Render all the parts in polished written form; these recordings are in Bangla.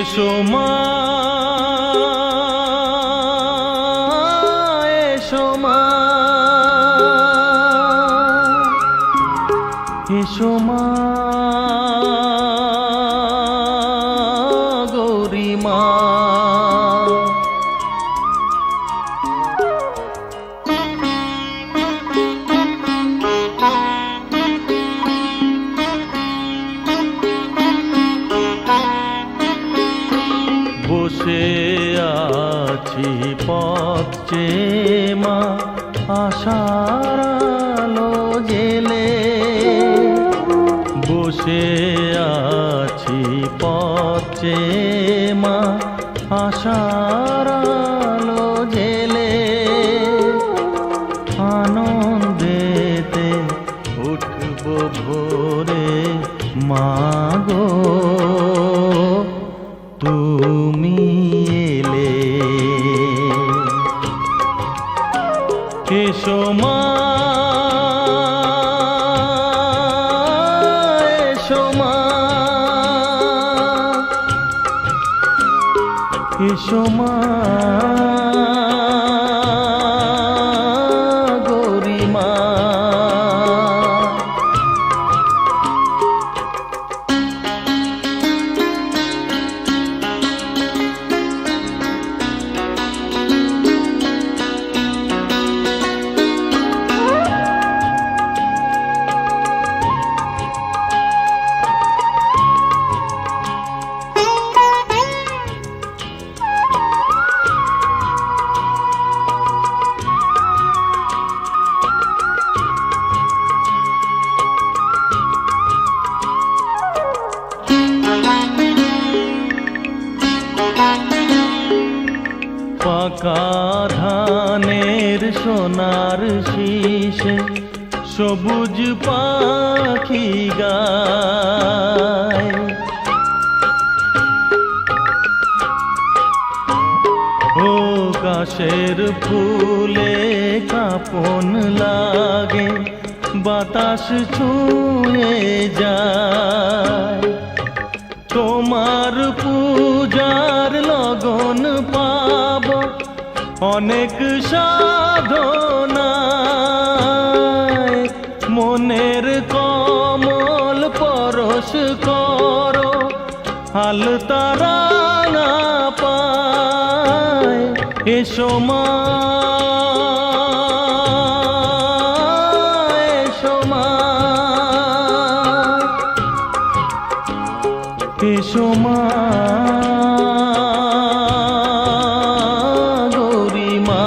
এসো মা, এসো মা, এসো মা গৌরী মা। বসে আছি পথ চেয়ে মা, আশার আলো জেলে। বসে আছি পথ চেয়ে মা, আশার আলো জেলে। আনন্দেতে উঠব ভোরে মা গো, তুমি এলে। এসো মা, এসো মা, এসো মা গৌরী মা। পাকা ধানের সোনার শীষে সবুজ পাখি গায়। ও কাশের ফুলে কাঁপন লাগে, বাতাস ছুঁয়ে যায়। তোমার পূজার লগন পাব অনেক সাধনায়। মনের কমল পরশ করো, আলতা রাঙা পায়। এসো মা, এসো মা, এসো মা গৌরী মা।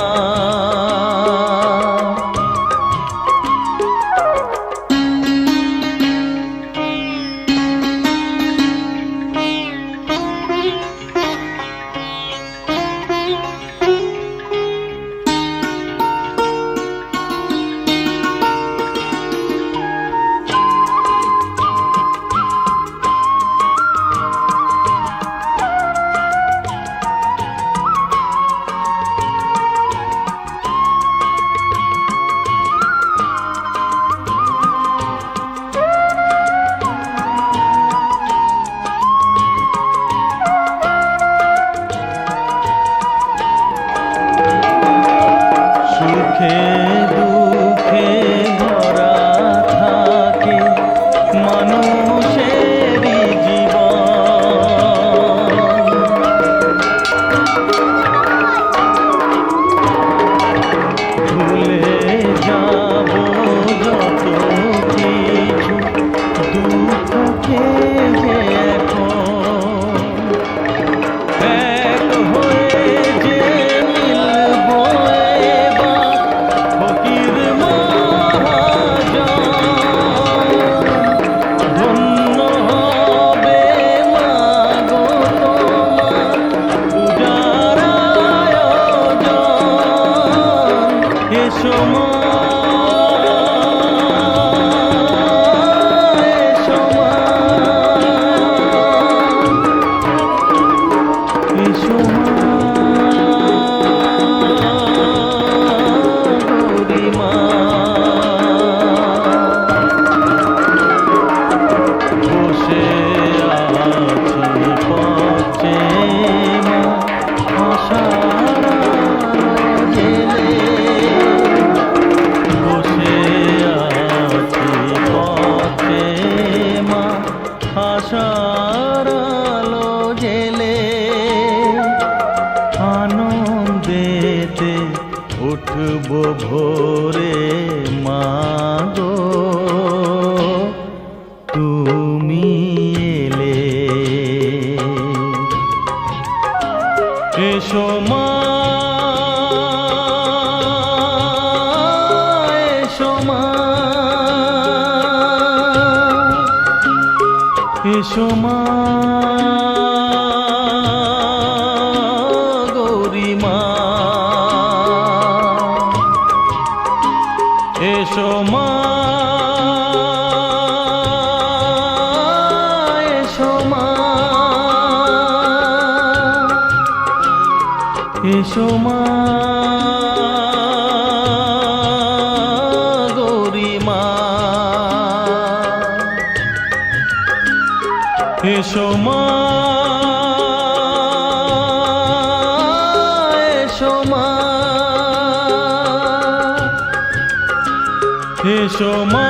এসো মা গৌরী মা, এসো মা, এসো মা, এসো মা গৌরী মা, এসো মা, এসো মা, এসো মা।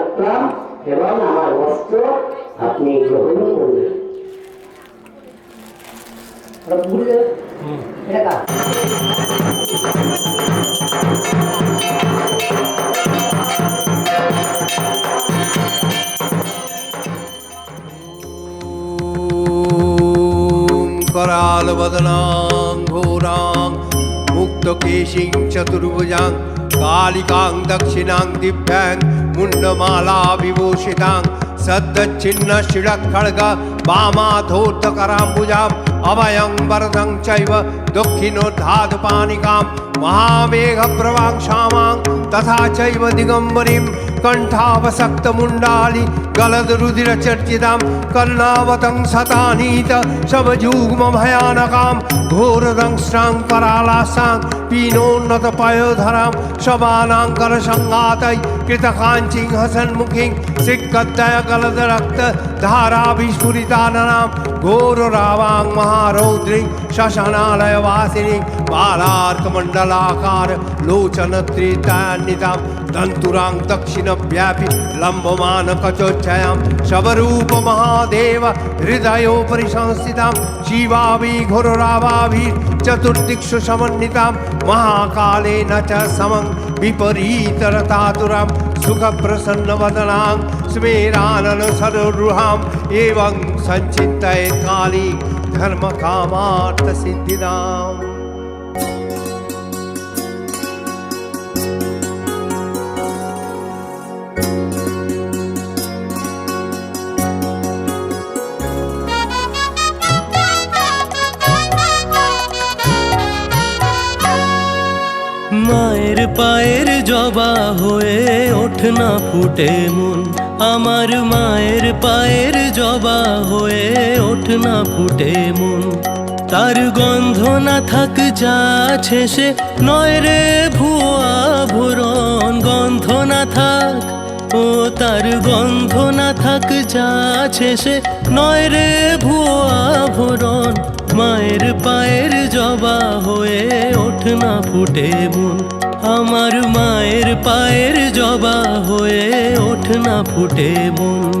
রাখলাম এবং আমার বস্ত্র আপনি গ্রহণ করবেন। এটা करालवदनां घोरां मुक्तकेशीं चतुर्भुजां कालिकां दक्षिणां दिव्यां मुण्डमाला विभूषितां सद्दच्छिन्नशिरःखड्ग वामाधोत्तकराम्बुजाम् अभयं वरदं चैव दक्षिणोद्धातपानिकां महामेघप्रभां श्यामां तथा चैव दिगम्बरीं कण्ठावसक्तमुण्डाली गलदरुधिरचर्चितां कर्णावतं शतानीत शवजुग्मभयानकां घोरदंष्ट्रां करालासां पीनोन्नतपयोधरां शवानाङ्करसङ्घातै कृतकाञ्चीं हसन्मुखीं सिक्कद्दयगलदरक्तधाराभिस्फुरिताननां घोररावां महारौद्रीं शशनालयवासिनीं बालार्कमण्डलाकार लोचनत्रितान्वितां दन्तुरां दक्षिणव्यापि लम्बमानकचोच्छयां शवरूपमहादेव हृदयोपरि संस्थितां शिवाभिघोररावाभिर्चतुर्दिक्षु समन्वितां महाकालेन च समं विपरीतरतातुरां सुखप्रसन्नवदनां स्मेराननसरोरुहाम् एवं सञ्चिन्तयेत् काली धर्मकामार्थसिद्धिदाम्। মায়ের পায়ের জবা হয়ে ওঠ না ফুটে মন, আমার মায়ের পায়ের জবা হয়ে ওঠ না ফুটে মন। তার গন্ধ না থাক যা আছে সে নয় রে ভুয়া ভুরন, গন্ধ না থাক ও তার গন্ধ না থাক যা আছে সে নয় রে ভুয়া ভুরন। মায়ের পায়ের জবা হয়ে ওঠ না ফুটে মন, আমার মায়ের পায়ের জবা হয়ে ওঠ না ফুটে মন।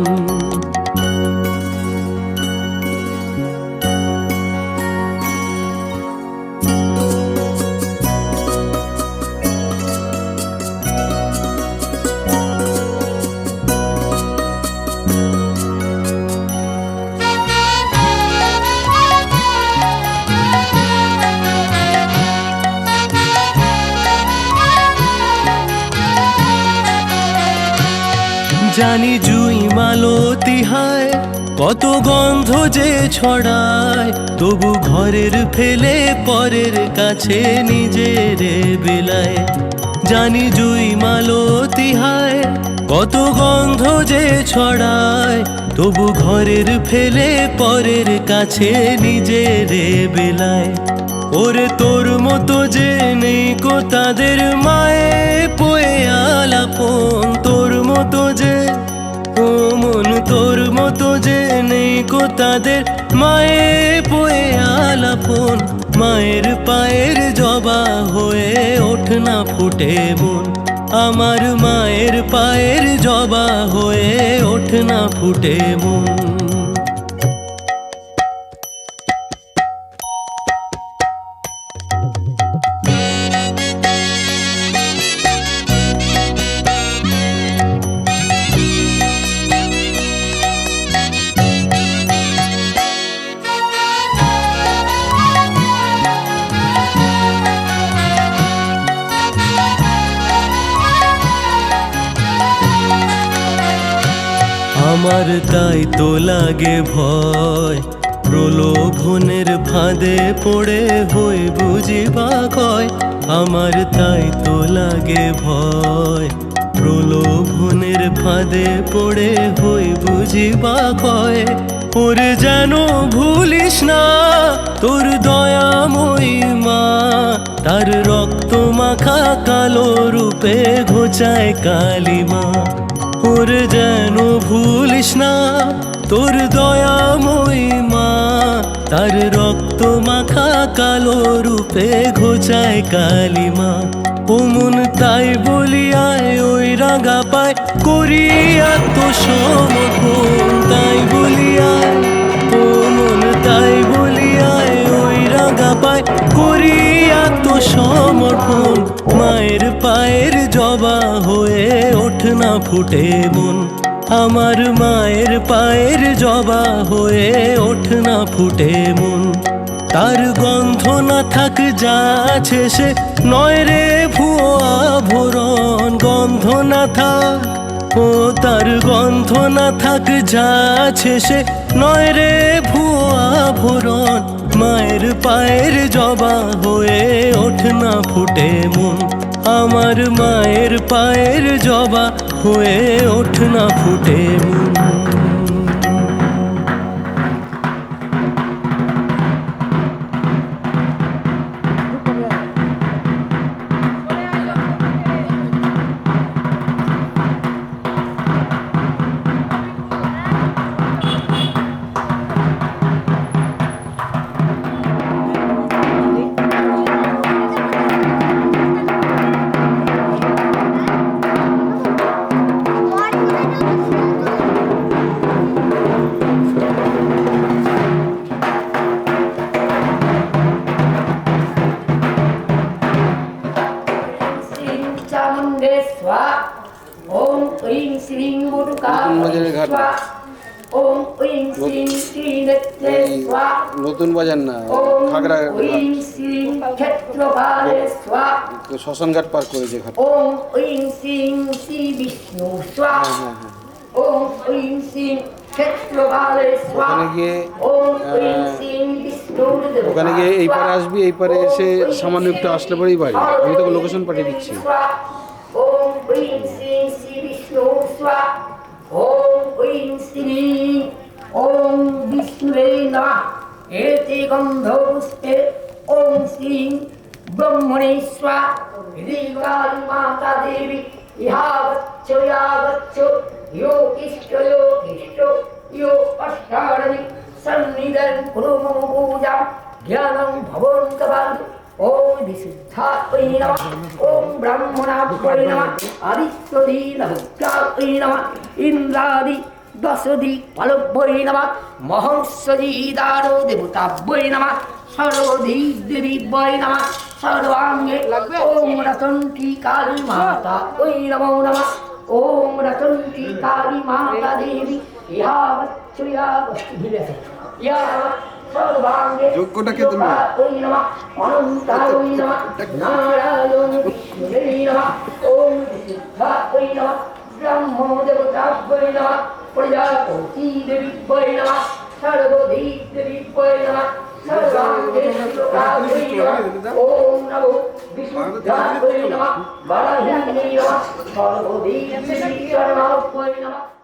জানি জুই মালতী হায় কত গন্ধ যে ছড়ায়, তবু ঘরের ফেলে পরের কাছে নিজের বিলায়। জানি জুই মালতী হায় কত গন্ধ যে ছড়ায়, তবু ঘরের ফেলে পরের কাছে নিজের বিলায়। ওরে তোর মতো যে নেই কো তাদের মায়ে পোয়ে আলাপন, তোর মতো যে ও মন তোর মতো যে নেই কো তাদের মায়ে পোয়ে আলাপন। মায়ের পায়ের জবা হয়ে ওঠ না ফুটে মন, আমার মায়ের পায়ের জবা হয়ে ওঠ না ফুটে মন। আমার তাই তো লাগে ভয়, প্রলোভনের ফাঁদে পড়ে হই বুঝিবা কয়। আমার তাই তো লাগে ভয়, প্রলোভনের ফাঁদে পড়ে হই বুঝিবা কয়। ওরে যেন ভুলিস না তোর দয়াময়ী মা, তার রক্ত মাখা কালো রূপে ঘোচায় কালিমা। ওরে যেন ভুলিস না তোর দয়াময়ী মা, তার রক্ত মাখা কালো রূপে ঘোচায় কালিমা। ও মন তাই বলিয়ায় ওই রাঙা পায় করি আত্মসমর্পণ, তাই বলিয়ায় ও মন, তাই বলিয়ায় ওই রাঙা পায় করি আত্মসমর্পণ। মায়ের পায়ের জবা হয়ে ওঠ না ফুটে মন, আমার মায়ের পায়ের জবা হয়ে ওঠ না ফুটে মন। তার গন্ধ না থাক যা আছে সে নয় রে ভুয়ো আভরণ, গন্ধ না থাক ও তার গন্ধ না থাক যা আছে সে নয় রে ভুয়ো আভরণ। মায়ের পায়ের জবা হয়ে ওঠ না ফুটে মন, আমার মায়ের পায়ের জবা হয়ে ওঠ না ফুটে মন। ओम ऐं श्रीं मुरुकाय स्वाहा ओम ऐं श्रीं श्रीनेत्रे स्वाहा নতুন বাজার না ओम খাগড়া ऐं श्रीं क्षेत्रपाले स्वाहा শ্মশান ঘাট পার করে যে ঘাট ओम ऐं श्रीं श्री विष्णु स्वाहा ओम ऐं श्रीं क्षेत्रपाले स्वाहा ওখানে গিয়ে ओम ऐं श्रीं विष्णु ওখানে গিয়ে এই পারে আসবি, এই পারে এসে সামান্য একটু আসলে পরেই বাড়ি। আমি তোকে লোকেশন পাঠিয়ে দিচ্ছি। ओम ऐं श्रीं श्री विष्णु स्वाहा ओम ऐं श्रीं ओम विष्णुवे नमः एते गंधो पुष्पे ओम श्रीं ब्रह्मणे स्वाहा ह्रीकाली माता देवी यावच्च यो किष्ट यो अष्टादशि सन्निधं कुरु मम पूजां ज्ञानं भवन्तवान् ओम विशुद्धात्मै नमः ओम ब्रह्मणात्मै नमः आदित्यदीनभक्त्यात्मै नमः इंद्रादि दशदि फलभ्यै नमः महर्षि दारो देवताभ्यै नमः सर्वधी देवीभ्यै नमः सर्वांगे ओम रतन्ती काली माता वै नमो नमः ओम रतन्ती काली माता देवी यावच्च यावत् যোগ্যটাকে তুমি ओम नमो विष्णुदेवाय नमः